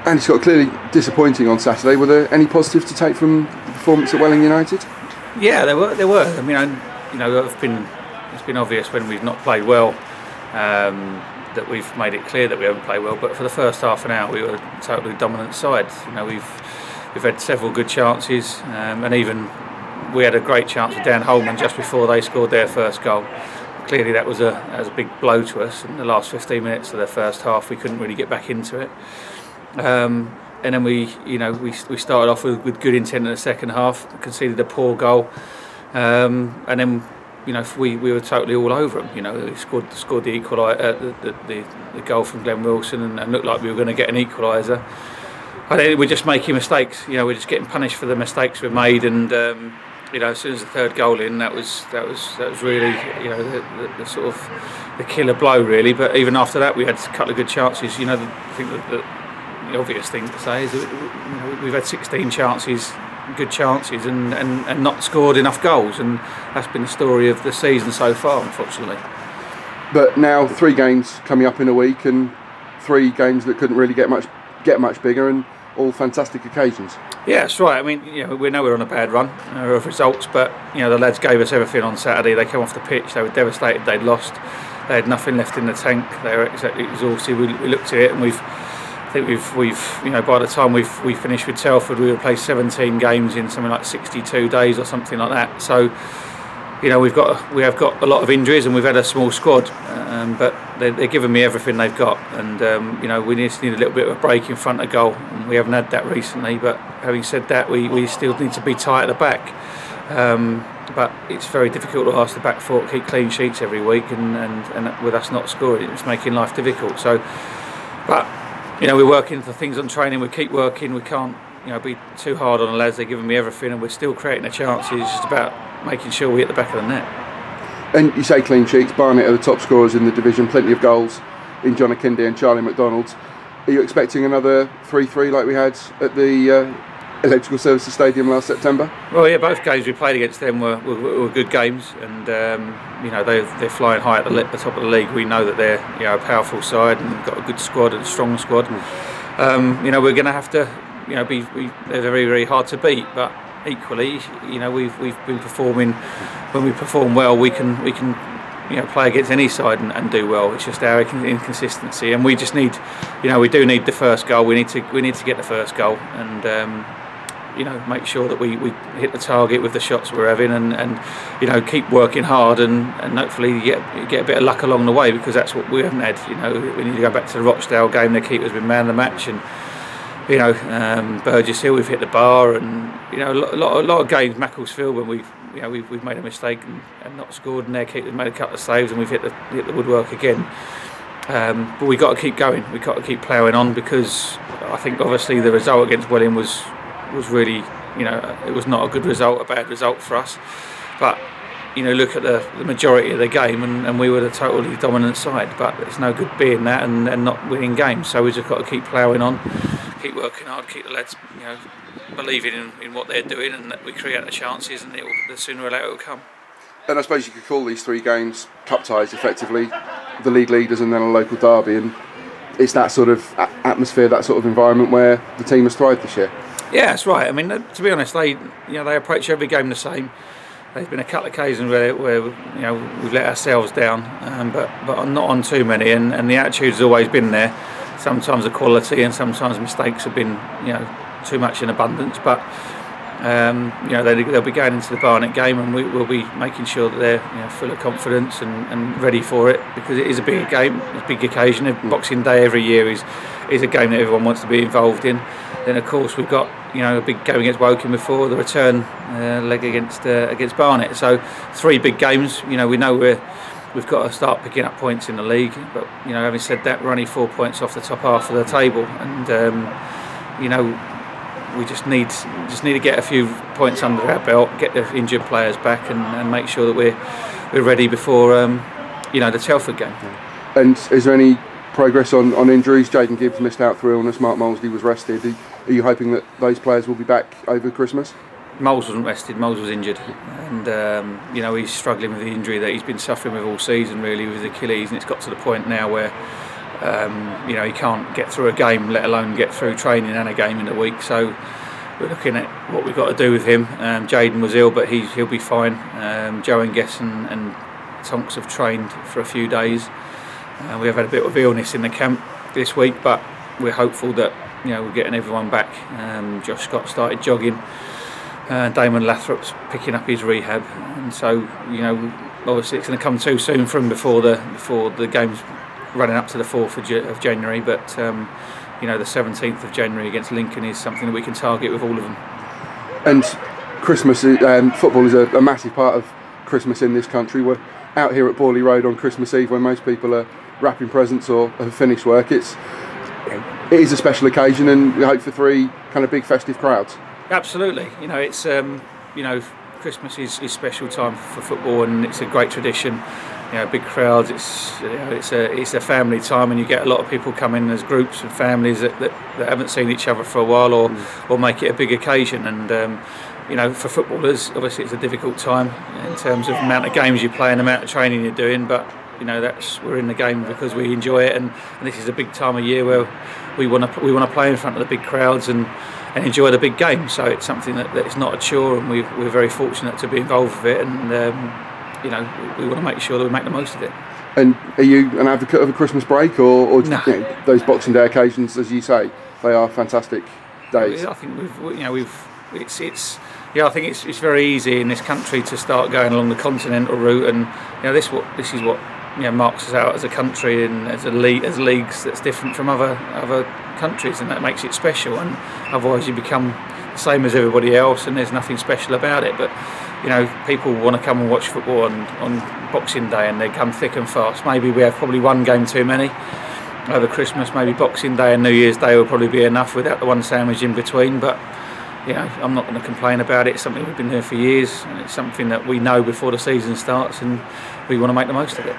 And it's got clearly disappointing on Saturday. Were there any positives to take from the performance at Welling United? Yeah, there were. I mean, it's been obvious when we've not played well that we've made it clear that we haven't played well. But for the first half an hour, we were a totally dominant side. We've had several good chances, and even we had a great chance with Dan Holman just before they scored their first goal. Clearly, that was a big blow to us. In the last 15 minutes of the first half, we couldn't really get back into it. And then we started off with good intent in the second half, conceded a poor goal, and then we were totally all over them. We scored the the goal from Glenn Wilson and looked like we were going to get an equaliser. I think we're just making mistakes. We're just getting punished for the mistakes we made, and as soon as the third goal in, that was really the sort of the killer blow really. But even after that, we had a couple of good chances. I think that the obvious thing to say is that we've had 16 chances, good chances, and not scored enough goals, and that's been the story of the season so far, unfortunately. But now 3 games coming up in a week, and 3 games that couldn't really get much bigger, and all fantastic occasions. Yeah, that's right. I mean, we know we're on a bad run of results, but the lads gave us everything on Saturday. They came off the pitch, they were devastated, they'd lost, they had nothing left in the tank, they were exactly exhausted. We looked at it, and I think we've by the time we finished with Telford, we would play 17 games in something like 62 days or something like that. So we have got a lot of injuries, and we've had a small squad, but they're giving me everything they've got, and we just need a little bit of a break in front of goal, and we haven't had that recently. But having said that, we still need to be tight at the back. But it's very difficult to ask the back four to keep clean sheets every week, and with us not scoring, it's making life difficult. So, but we're working for things on training. We keep working. We can't be too hard on the lads. They're giving me everything, and we're still creating the chances. It's just about making sure we hit the back of the net. And you say clean sheets. Barnet are the top scorers in the division. Plenty of goals in John Akinde and Charlie McDonald. Are you expecting another 3-3 like we had at the Electrical Services Stadium last September? Well, yeah, both games we played against them were good games, and they're flying high at the top of the league. We know that they're a powerful side and got a good squad and a strong squad. We're going to have to they're very, very hard to beat, but equally we've been performing. When we perform well, we can play against any side and do well. It's just our inconsistency, and we just need we do need the first goal. We need to get the first goal, and make sure that we hit the target with the shots we're having, and keep working hard, and hopefully get a bit of luck along the way, because that's what we haven't had. We need to go back to the Rochdale game. The keeper's been man of the match, and Burgess Hill, we've hit the bar, and a lot of games, Macclesfield, when we've made a mistake and not scored, and their keeper's made a couple of saves, and we've hit the woodwork again. But we've got to keep going. We've got to keep ploughing on, because I think obviously the result against Welling was really, it was not a good result, a bad result for us. But look at the majority of the game, and we were the totally dominant side. But it's no good being that and not winning games. So we just got to keep ploughing on, keep working hard, keep the lads believing in what they're doing, and that we create the chances, and the sooner or later it will come. And I suppose you could call these 3 games cup ties, effectively, the league leaders and then a local derby, and it's that sort of atmosphere, that sort of environment where the team has thrived this year. Yeah, that's right. I mean, to be honest, they approach every game the same. There's been a couple of occasions where we've let ourselves down, but not on too many, and the attitude's always been there. Sometimes the quality, and sometimes mistakes have been too much in abundance, but they'll be going into the Barnet game, and we'll be making sure that they're full of confidence and ready for it, because it is a big game, it's a big occasion. Boxing Day every year is a game that everyone wants to be involved in. Then of course we've got a big game against Woking before the return leg against Barnet. So 3 big games. We know we've got to start picking up points in the league, but having said that, we're only 4 points off the top half of the table, and we just need to get a few points under our belt, get the injured players back, and make sure that we're ready before the Telford game. And is there any progress on injuries? Jayden Gibbs missed out through illness, Mark Molesley was rested. Are you hoping that those players will be back over Christmas? Moles wasn't rested, Moles was injured, and he's struggling with the injury that he's been suffering with all season, really, with his Achilles, and it's got to the point now where You know, he can't get through a game, let alone get through training and a game in a week. So we're looking at what we've got to do with him. Jaden was ill, but he'll be fine. Joe and Guess and Tonks have trained for a few days. We have had a bit of illness in the camp this week, but we're hopeful that, you know, we're getting everyone back. Josh Scott started jogging. Damon Lathrop's picking up his rehab, and so, you know, obviously it's going to come too soon for him before the games running up to the 4th of January. But you know, the 17th of January against Lincoln is something that we can target with all of them. And Christmas, football is a massive part of Christmas in this country. We're out here at Borley Road on Christmas Eve when most people are wrapping presents or have finished work. It is a special occasion, and we hope for 3 kind of big festive crowds. Absolutely. You know, it's you know, Christmas is special time for football, and it's a great tradition. You know, big crowds. It's, you know, it's a family time, and you get a lot of people come in as groups and families that haven't seen each other for a while, or make it a big occasion. And you know, for footballers, obviously it's a difficult time in terms of the amount of games you play and the amount of training you're doing. But you know, we're in the game because we enjoy it, and this is a big time of year where we want to play in front of the big crowds and enjoy the big game. So it's something that is not a chore, and we're very fortunate to be involved with it, and you know, we want to make sure that we make the most of it. And are you an advocate of a Christmas break, or no? You know, those Boxing Day occasions, as you say, they are fantastic days. I think I think it's very easy in this country to start going along the continental route, and you know, this is what you know, marks us out as a country and as leagues that's different from other countries, and that makes it special. And otherwise you become the same as everybody else, and there's nothing special about it. But you know, people want to come and watch football on Boxing Day, and they come thick and fast. Maybe we have probably one game too many over Christmas. Maybe Boxing Day and New Year's Day will probably be enough without the one sandwich in between. But you know, I'm not going to complain about it. It's something we've been doing for years, and it's something that we know before the season starts, and we want to make the most of it.